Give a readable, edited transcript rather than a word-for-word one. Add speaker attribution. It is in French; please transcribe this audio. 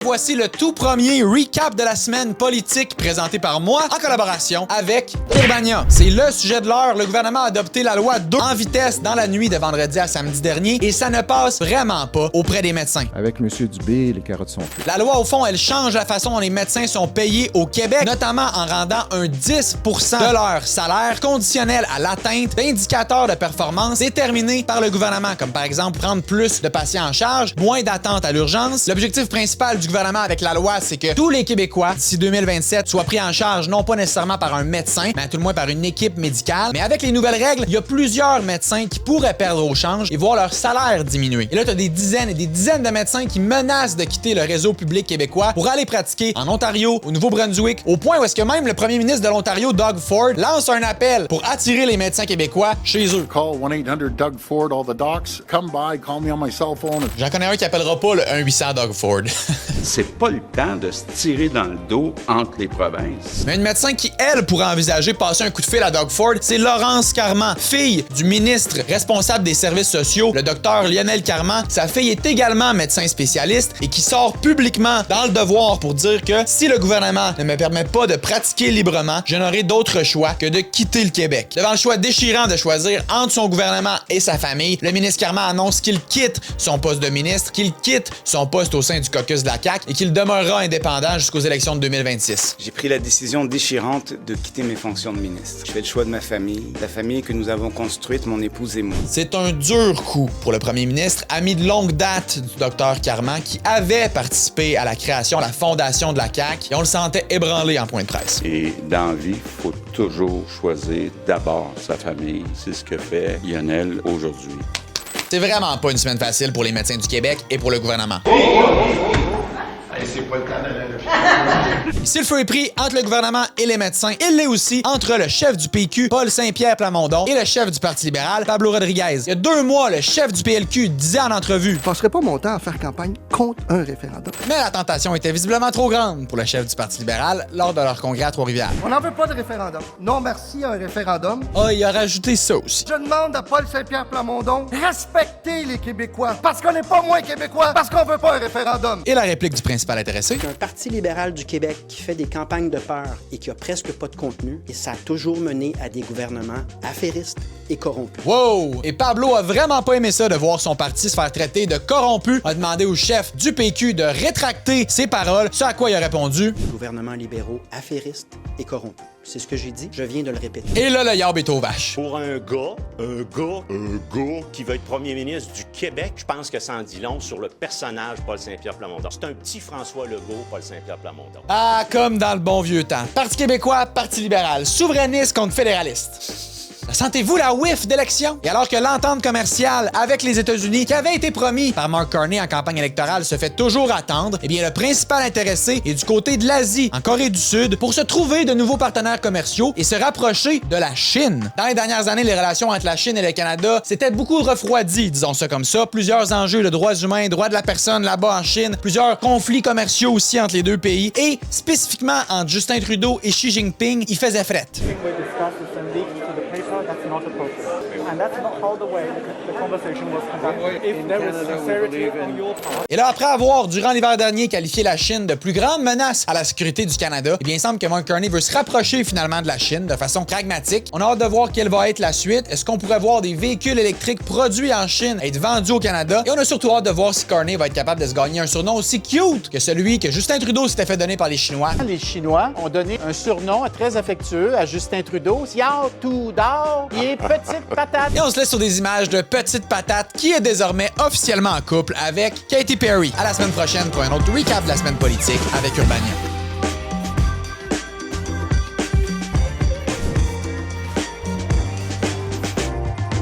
Speaker 1: Voici le tout premier recap de la semaine politique présenté par moi en collaboration avec Urbania. C'est le sujet de l'heure. Le gouvernement a adopté la loi 2 en vitesse dans la nuit de vendredi à samedi dernier et ça ne passe vraiment pas auprès des médecins.
Speaker 2: Avec M. Dubé, les carottes sont cuites.
Speaker 1: La loi, au fond, elle change la façon dont les médecins sont payés au Québec, notamment en rendant un 10 de leur salaire conditionnel à l'atteinte d'indicateurs de performance déterminés par le gouvernement, comme par exemple prendre plus de patients en charge, moins d'attente à l'urgence. L'objectif principal du gouvernement avec la loi, c'est que tous les Québécois, d'ici 2027, soient pris en charge non pas nécessairement par un médecin, mais à tout le moins par une équipe médicale. Mais avec les nouvelles règles, il y a plusieurs médecins qui pourraient perdre au change et voir leur salaire diminuer. Et là, tu as des dizaines et des dizaines de médecins qui menacent de quitter le réseau public québécois pour aller pratiquer en Ontario, au Nouveau-Brunswick, au point où est-ce que même le premier ministre de l'Ontario, Doug Ford, lance un appel pour attirer les médecins québécois chez eux.
Speaker 3: Call 1-800-DOUG-FORD, all the docs. Come by, call me on my cell phone.
Speaker 1: J'en connais un qui appellera pas le 1-800 Doug Ford.
Speaker 4: C'est pas le temps de se tirer dans le dos entre les provinces.
Speaker 1: Mais une médecin qui, elle, pourrait envisager passer un coup de fil à Doug Ford, c'est Laurence Carman, fille du ministre responsable des services sociaux, le docteur Lionel Carman. Sa fille est également médecin spécialiste et qui sort publiquement dans le Devoir pour dire que si le gouvernement ne me permet pas de pratiquer librement, je n'aurai d'autre choix que de quitter le Québec. Devant le choix déchirant de choisir entre son gouvernement et sa famille, le ministre Carman annonce qu'il quitte son poste de ministre, qu'il quitte son poste au sein du caucus de la CAQ et qu'il demeurera indépendant jusqu'aux élections de 2026.
Speaker 5: J'ai pris la décision déchirante de quitter mes fonctions de ministre. Je fais le choix de ma famille, la famille que nous avons construite, mon épouse et moi.
Speaker 1: C'est un dur coup pour le premier ministre, ami de longue date du docteur Carman, qui avait participé à la création, à la fondation de la CAQ, et on le sentait ébranlé en point de presse.
Speaker 4: Et dans la vie, il faut toujours choisir d'abord sa famille. C'est ce que fait Lionel aujourd'hui.
Speaker 1: C'est vraiment pas une semaine facile pour les médecins du Québec et pour le gouvernement.
Speaker 3: C'est pas le temps d'aller.
Speaker 1: Si le feu est pris entre le gouvernement et les médecins, il l'est aussi entre le chef du PQ, Paul Saint-Pierre Plamondon, et le chef du Parti libéral, Pablo Rodriguez. Il y a 2 mois, le chef du PLQ disait en entrevue:
Speaker 6: Je passerai pas mon temps à faire campagne contre un référendum.
Speaker 1: Mais la tentation était visiblement trop grande pour le chef du Parti libéral lors de leur congrès à Trois-Rivières.
Speaker 6: On n'en veut pas de référendum. Non merci à un référendum.
Speaker 1: Ah, il a rajouté ça aussi.
Speaker 6: Je demande à Paul Saint-Pierre Plamondon, respectez les Québécois, parce qu'on n'est pas moins Québécois, parce qu'on veut pas un référendum.
Speaker 1: Et la réplique du principal intéressé:
Speaker 7: Un Parti libéral du Québec qui fait des campagnes de peur et qui a presque pas de contenu, et ça a toujours mené à des gouvernements affairistes et corrompus.
Speaker 1: Wow! Et Pablo a vraiment pas aimé ça de voir son parti se faire traiter de corrompu, a demandé au chef du PQ de rétracter ses paroles, ce à quoi il a répondu:
Speaker 7: Gouvernements libéraux affairistes et corrompus. C'est ce que j'ai dit, je viens de le répéter.
Speaker 1: Et là, le yab est aux vaches.
Speaker 8: Pour un gars qui va être premier ministre du Québec, je pense que ça en dit long sur le personnage Paul Saint-Pierre Plamondon. C'est un petit François Legault, Paul Saint-Pierre Plamondon.
Speaker 1: Ah, comme dans le bon vieux temps. Parti québécois, Parti libéral, souverainiste contre fédéraliste. Sentez-vous la whiff d'élection? Et alors que l'entente commerciale avec les États-Unis, qui avait été promis par Mark Carney en campagne électorale, se fait toujours attendre, eh bien le principal intéressé est du côté de l'Asie, en Corée du Sud, pour se trouver de nouveaux partenaires commerciaux et se rapprocher de la Chine. Dans les dernières années, les relations entre la Chine et le Canada s'étaient beaucoup refroidies, disons ça comme ça. Plusieurs enjeux de droits humains, droits de la personne là-bas en Chine, plusieurs conflits commerciaux aussi entre les deux pays, et spécifiquement entre Justin Trudeau et Xi Jinping, il faisait fret.
Speaker 9: That's not appropriate. And that's not how the way the conversation was conducted. If there is sincerity on your part.
Speaker 1: Et là, après avoir, durant l'hiver dernier, qualifié la Chine de plus grande menace à la sécurité du Canada, eh bien, il semble que Mark Carney veut se rapprocher finalement de la Chine de façon pragmatique. On a hâte de voir quelle va être la suite. Est-ce qu'on pourrait voir des véhicules électriques produits en Chine être vendus au Canada? Et on a surtout hâte de voir si Carney va être capable de se gagner un surnom aussi cute que celui que Justin Trudeau s'était fait donner par les Chinois.
Speaker 9: Les Chinois ont donné un surnom très affectueux à Justin Trudeau. Xiao Tudor, il est petite patate.
Speaker 1: Et on se laisse sur des images de Petite Patate qui est désormais officiellement en couple avec Katy Perry. À la semaine prochaine pour un autre recap de la semaine politique avec Urbania.